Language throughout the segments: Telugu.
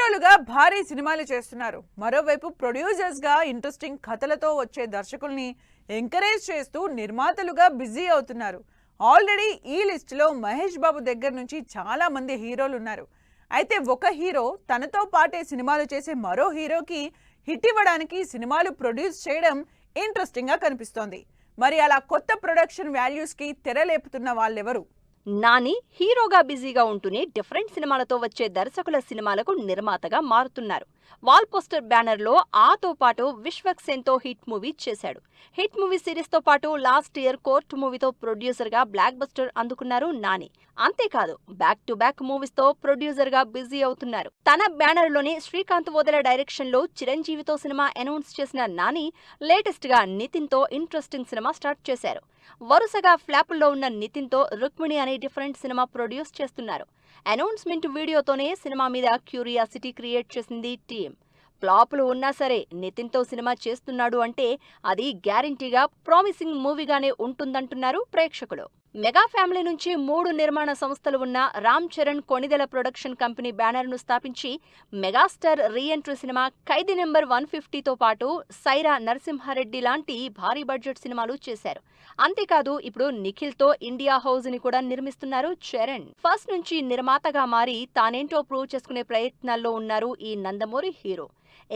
హీరోలుగా భారీ సినిమాలు చేస్తున్నారు. మరోవైపు ప్రొడ్యూసర్స్ గా ఇంట్రెస్టింగ్ కథలతో వచ్చే దర్శకుల్ని ఎంకరేజ్ చేస్తూ నిర్మాతలుగా బిజీ అవుతున్నారు. ఆల్రెడీ ఈ లిస్ట్ లో మహేష్ బాబు దగ్గర నుంచి చాలా మంది హీరోలు ఉన్నారు. అయితే ఒక హీరో తనతో పాటే సినిమాలు చేసే మరో హీరోకి హిట్ ఇవ్వడానికి సినిమాలు ప్రొడ్యూస్ చేయడం ఇంట్రెస్టింగ్ గా కనిపిస్తోంది. మరి అలా కొత్త ప్రొడక్షన్ వాల్యూస్ కి తెరలేపుతున్న వాళ్ళెవరు? నాని హీరోగా బిజీగా ఉంటూనే డిఫరెంట్ సినిమాలతో వచ్చే దర్శకుల సినిమాలకు నిర్మాతగా మారుతున్నారు. వాల్ పోస్టర్ బ్యానర్ లో ఆతో పాటు విశ్వక్సేన్ తో హిట్ మూవీ చేశాడు. హిట్ మూవీ సిరీస్ తో పాటు లాస్ట్ ఇయర్ కోర్ట్ మూవీతో ప్రొడ్యూసర్ గా బ్లాక్ బస్టర్ అందుకున్నారు నాని. అంతేకాదు బ్యాక్ టు బ్యాక్ మూవీస్ తో ప్రొడ్యూసర్ గా బిజీ అవుతున్నారు. తన బ్యానర్ లోని శ్రీకాంత్ వోదెల డైరెక్షన్ లో చిరంజీవితో సినిమా అనౌన్స్ చేసిన నాని లేటెస్ట్ గా నితిన్ తో ఇంట్రెస్టింగ్ సినిమా స్టార్ట్ చేశారు. వరుసగా ఫ్లాపుల్లో ఉన్న నితిన్ తో రుక్మిణి అనే డిఫరెంట్ సినిమా ప్రొడ్యూస్ చేస్తున్నారు. అనౌన్స్మెంట్ వీడియోతోనే సినిమా మీద క్యూరియాసిటీ క్రియేట్ చేసింది టీం. ఫ్లాపులు ఉన్నా సరే నితిన్ తో సినిమా చేస్తున్నాడు అంటే అది గ్యారంటీగా ప్రామిసింగ్ మూవీగానే ఉంటుందంటున్నారు ప్రేక్షకులు. మెగా ఫ్యామిలీ నుంచి 3 నిర్మాణ సంస్థలు ఉన్న Ram Charan Konidela production company banner ను స్థాపించి మెగాస్టార్ రీఎంట్రీ సినిమా ఖైదీ నెంబర్ 150తో పాటు సైరా నరసింహారెడ్డి లాంటి భారీ బడ్జెట్ సినిమాలు చేశారు. అంతేకాదు ఇప్పుడు నిఖిల్ తో ఇండియా హౌస్ ని కూడా నిర్మిస్తున్నారు చరణ్. ఫస్ట్ నుంచి నిర్మాతగా మారి తానేంటో ప్రూవ్ చేసుకునే ప్రయత్నాల్లో ఉన్నారు ఈ Nandamuri hero.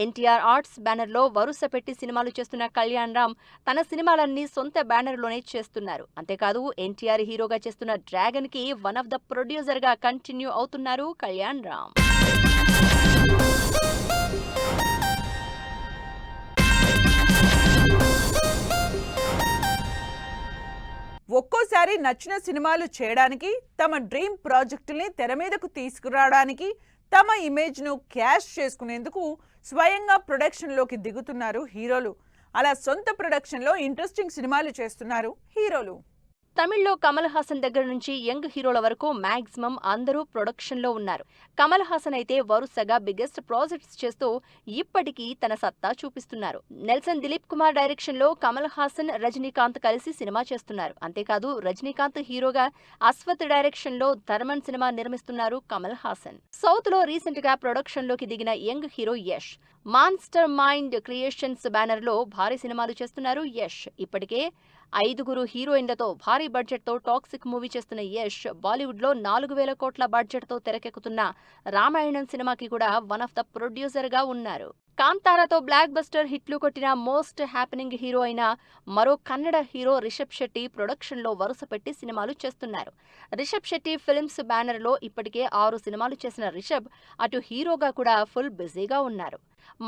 NTR arts banner లో వరుస పెట్టి సినిమాలు చేస్తున్న కళ్యాణ్ రామ్ తన సినిమాలన్నీ సొంత బ్యానర్ లోనే చేస్తున్నారు. అంతేకాదు ఎన్టీఆర్ హీరోగా చేస్తున్న డ్రాగన్ కి వన్ ఆఫ్ ద ప్రొడ్యూసర్ గా కంటిన్యూ అవుతున్నారు కళ్యాణ్ రామ్. ఒక్కోసారి నచ్చిన సినిమాలు చేయడానికి, తమ డ్రీమ్ ప్రాజెక్టుల్ని తెర మీదకు తీసుకురావడానికి, తమ ఇమేజ్ను క్యాష్ చేసుకునేందుకు స్వయంగా ప్రొడక్షన్లోకి దిగుతున్నారు హీరోలు. అలా సొంత ప్రొడక్షన్లో ఇంట్రెస్టింగ్ సినిమాలు చేస్తున్నారు హీరోలు. తమిళ్లో కమల్ హాసన్ దగ్గర నుంచి యంగ్ హీరోల వరకు మాక్సిమం అందరూ ప్రొడక్షన్ లో ఉన్నారు. కమల్ హాసన్ అయితే వరుసగా బిగ్గెస్ట్ ప్రాజెక్ట్స్ చేస్తూ ఇప్పటికీ తన సత్తా చూపిస్తున్నారు. నెల్సన్ దిలీప్ కుమార్ డైరెక్షన్ లో కమల్ హాసన్, రజనీకాంత్ కలిసి సినిమా చేస్తున్నారు. అంతేకాదు రజనీకాంత్ హీరోగా అశ్వత్ డైరెక్షన్ లో ధర్మన్ సినిమా నిర్మిస్తున్నారు కమల్ హాసన్. సౌత్ లో రీసెంట్ గా ప్రొడక్షన్ లోకి దిగిన young hero Yash monster mind creations banner లో భారీ సినిమాలు చేస్తున్నారు యష్. ఇప్పటికే 5 హీరోయిన్లతో భారీ బడ్జెట్ తో టాక్సిక్ మూవీ చేస్తున్న యష్ బాలీవుడ్ లో 4000 కోట్ల బడ్జెట్ తో తెరకెక్కుతున్న రామాయణం సినిమాకి కూడా వన్ ఆఫ్ ద ప్రొడ్యూసర్ గా ఉన్నారు. కాంతారాతో బ్లాక్ బస్టర్ హిట్లు కొట్టిన మోస్ట్ హ్యాపెనింగ్ హీరో అయిన మరో కన్నడ హీరో రిషబ్ శెట్టి ప్రొడక్షన్ లో వరుస పెట్టి సినిమాలు చేస్తున్నారు. రిషబ్ శెట్టి ఫిల్మ్స్ బ్యానర్ లో ఇప్పటికే 6 సినిమాలు చేసిన రిషబ్ అటు హీరోగా కూడా ఫుల్ బిజీగా ఉన్నారు.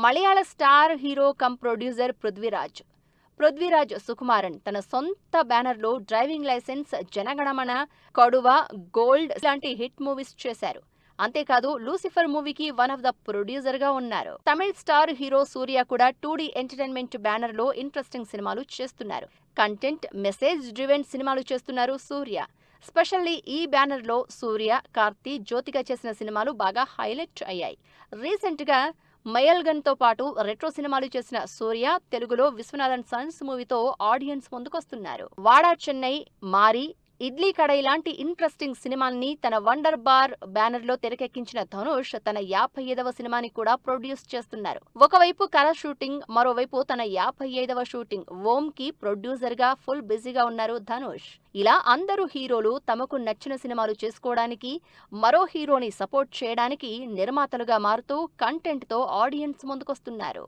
మలయాళ star hero come producer Prithviraj Sukumaran తన సొంత బ్యానర్ లో డ్రైవింగ్ లైసెన్స్, జనగణమన, కడువ, గోల్డ్ లాంటి హిట్ మూవీస్ చేశారు. అంతేకాదు లూసిఫర్ మూవీకి వన్ ఆఫ్ ద ప్రొడ్యూసర్ గా ఉన్నారు. తమిళ్ స్టార్ హీరో సూర్య కూడా 2D ఎంటర్టైన్మెంట్ బ్యానర్ లో ఇంట్రెస్టింగ్ సినిమాలు చేస్తున్నారు. కంటెంట్ మెసేజ్ డ్రివెన్ సినిమాలు చేస్తున్నారు సూర్య. స్పెషల్లీ ఈ బ్యానర్ లో సూర్య, కార్తీ, జ్యోతిక చేసిన సినిమాలు బాగా హైలైట్ అయ్యాయి. రీసెంట్ గా మయల్గన్ తో పాటు రెట్రో సినిమాలు చేసిన సూర్య తెలుగులో విశ్వనాథన్ సన్స్ మూవీతో ఆడియన్స్ ముందుకొస్తున్నారు. వాడా చెన్నై, మారి, ఇడ్లీ కడై లాంటి ఇంట్రెస్టింగ్ సినిమాల్ని తన వండర్ బార్ బ్యానర్ లో తెరకెక్కించిన ధనుష్ తన 55వ సినిమాని కూడా ప్రొడ్యూస్ చేస్తున్నారు. ఒకవైపు కళ షూటింగ్, మరోవైపు తన 55వ షూటింగ్ ఓం కి ప్రొడ్యూసర్ గా ఫుల్ బిజీగా ఉన్నారు ధనుష్. ఇలా అందరూ హీరోలు తమకు నచ్చిన సినిమాలు చేసుకోవడానికి, మరో హీరోని సపోర్ట్ చేయడానికి నిర్మాతలుగా మారుతూ కంటెంట్ తో ఆడియన్స్ ముందుకొస్తున్నారు.